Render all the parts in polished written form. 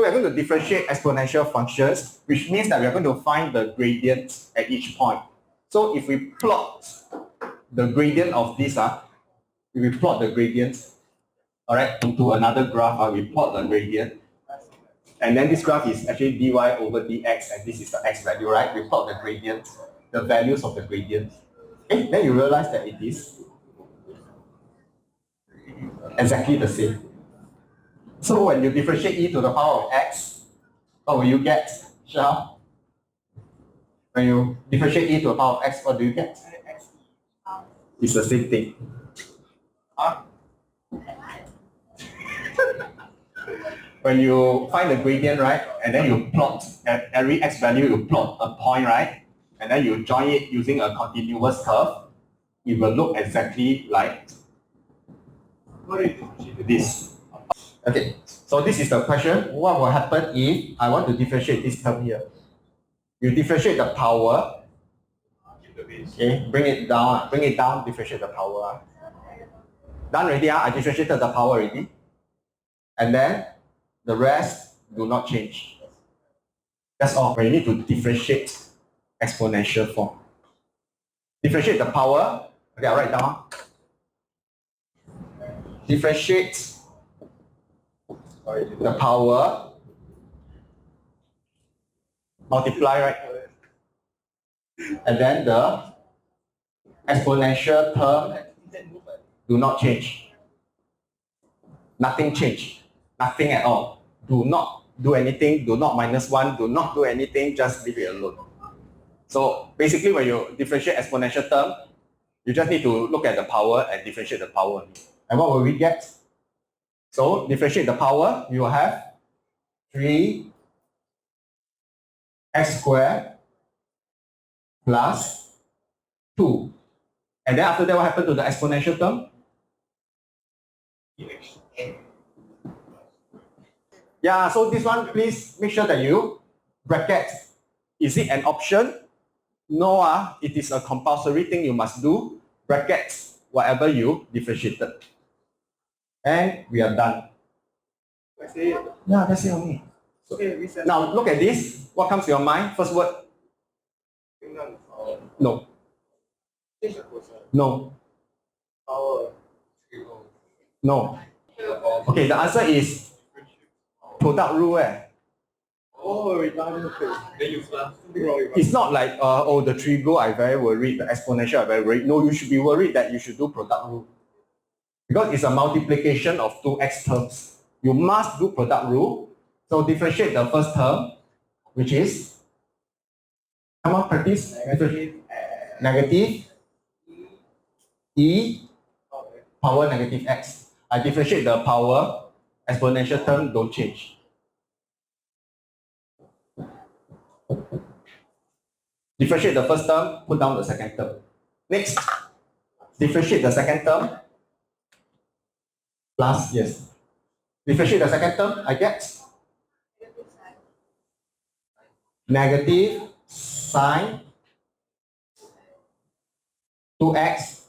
we are going to differentiate exponential functions, which means that we are going to find the gradients at each point. So if we plot the gradient of this, we plot the gradients, all right, into another graph, we plot the gradient. And then this graph is actually dy over dx, and this is the x value, right? We plot the gradients, the values of the gradients. Okay, then you realize that it is exactly the same. So when you differentiate e to the power of x, what will you get, Shah? When you differentiate e to the power of x, what do you get? It's the same thing. When you find the gradient, right, and then you plot at every x value, you plot a point, right, and then you join it using a continuous curve, it will look exactly like this. Okay, so this is the question. What will happen if I want to differentiate this term here? You differentiate the power. Okay, bring it down, differentiate the power. Done already, I differentiated the power already. And then the rest do not change. That's all. When you need to differentiate exponential form. Differentiate the power. Okay, I'll write down. Differentiate the power. Multiply, right? And then the exponential term do not change. Nothing change. Nothing at all. Do not do anything. Do not minus 1. Do not do anything. Just leave it alone. So basically, when you differentiate exponential term, you just need to look at the power and differentiate the power. And what will we get? So differentiate the power. You will have 3 x squared plus 2. And then after that, what happened to the exponential term? Yeah, so this one, please make sure that you bracket. Is it an option? No, it is a compulsory thing you must do. Brackets, whatever you differentiated. And we are done. That's it. Yeah, that's it only. So, now look at this. What comes to your mind? First word? No. No. No. Okay, the answer is product rule. Oh, It's not like, oh, the trigo, I'm very worried, the exponential, I'm very worried. No, you should be worried that you should do product rule. Because it's a multiplication of 2x terms. You must do product rule. So differentiate the first term, which is, come on, practice. Negative e power negative x. I differentiate the power, exponential term don't change. Differentiate the first term, put down the second term. Next, differentiate the second term. Plus, yes. Differentiate the second term, I get negative sine 2x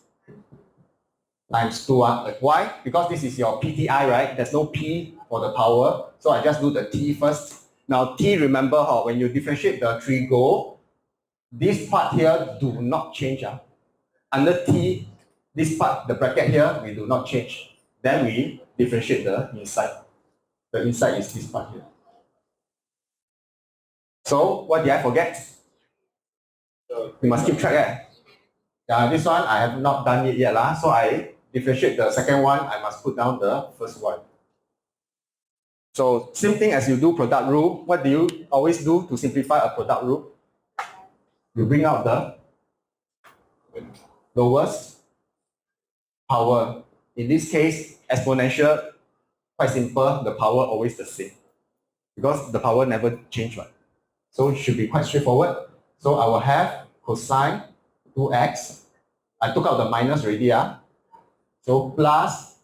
times 2. Why? Because this is your PTI, right? There's no P for the power. So I just do the T first. Now T, remember how when you differentiate the trigo, this part here do not change. Under T, this part, the bracket here, we do not change. Then we differentiate the inside. The inside is this part here. So what did I forget? We must keep track. This one I have not done it yet. So I differentiate the second one, I must put down the first one. So same thing as you do product rule. What do you always do to simplify a product rule? You bring out the lowest power. In this case, exponential, quite simple, the power always the same. Because the power never change. So it should be quite straightforward. So I will have cosine 2x. I took out the minus already. So plus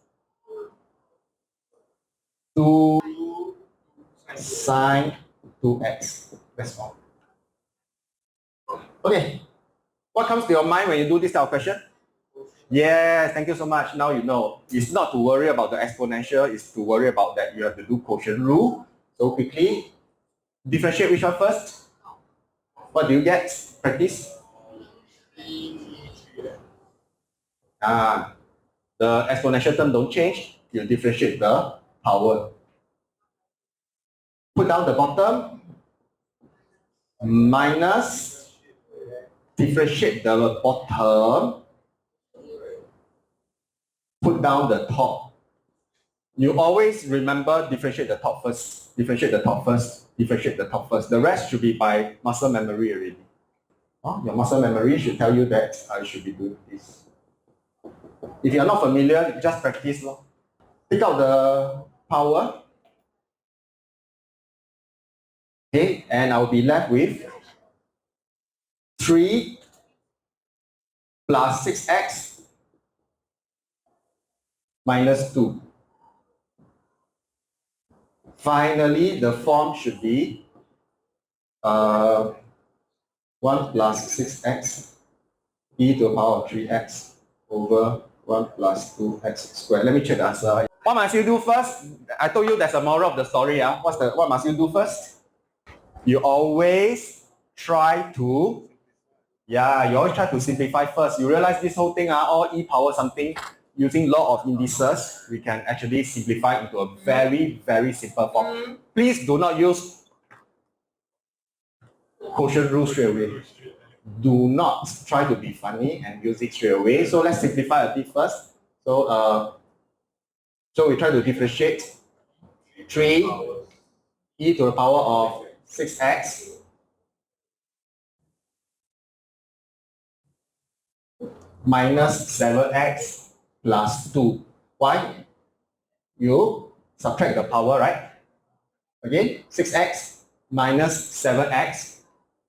2 sine 2x. That's all. Okay. What comes to your mind when you do this type of question? Yes, thank you so much. Now you know. It's not to worry about the exponential, it's to worry about that you have to do quotient rule. So quickly, differentiate which one first? What do you get? Practice. The exponential term don't change. You differentiate the power. Put down the bottom. Minus. Differentiate the bottom. Put down the top. You always remember differentiate the top first. Differentiate the top first. Differentiate the top first. The rest should be by muscle memory already. Your muscle memory should tell you that I should be doing this. If you're not familiar, just practice. Take out the power. Okay, and I'll be left with 3 plus 6x minus 2. Finally, the form should be 1 plus 6x e to the power of 3x over 1 plus 2x squared. Let me check the answer. What must you do first? I told you there's a moral of the story. What must you do first? You always try to simplify first. You realize this whole thing, all e power something, using law of indices, we can actually simplify into a very, very simple form. Please do not use quotient rule straight away. Do not try to be funny and use it straight away. So let's simplify a bit first. So we try to differentiate 3 e to the power of 6x minus 7x plus 2. Why? You subtract the power, right? Again, 6x minus 7x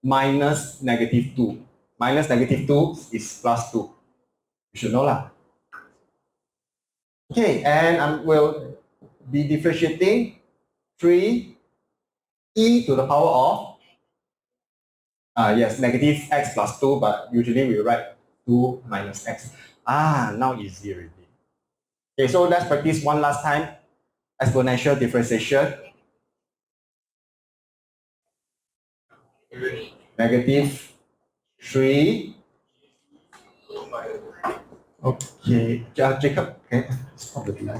minus negative 2. Minus negative 2 is plus 2. You should know lah. Okay, and I will be differentiating 3 e to the power of negative x plus 2, but usually we write 2 minus x. Now easy already. Okay, so let's practice one last time. Exponential differentiation. Negative 3. Okay, Jacob, okay, stop the delay.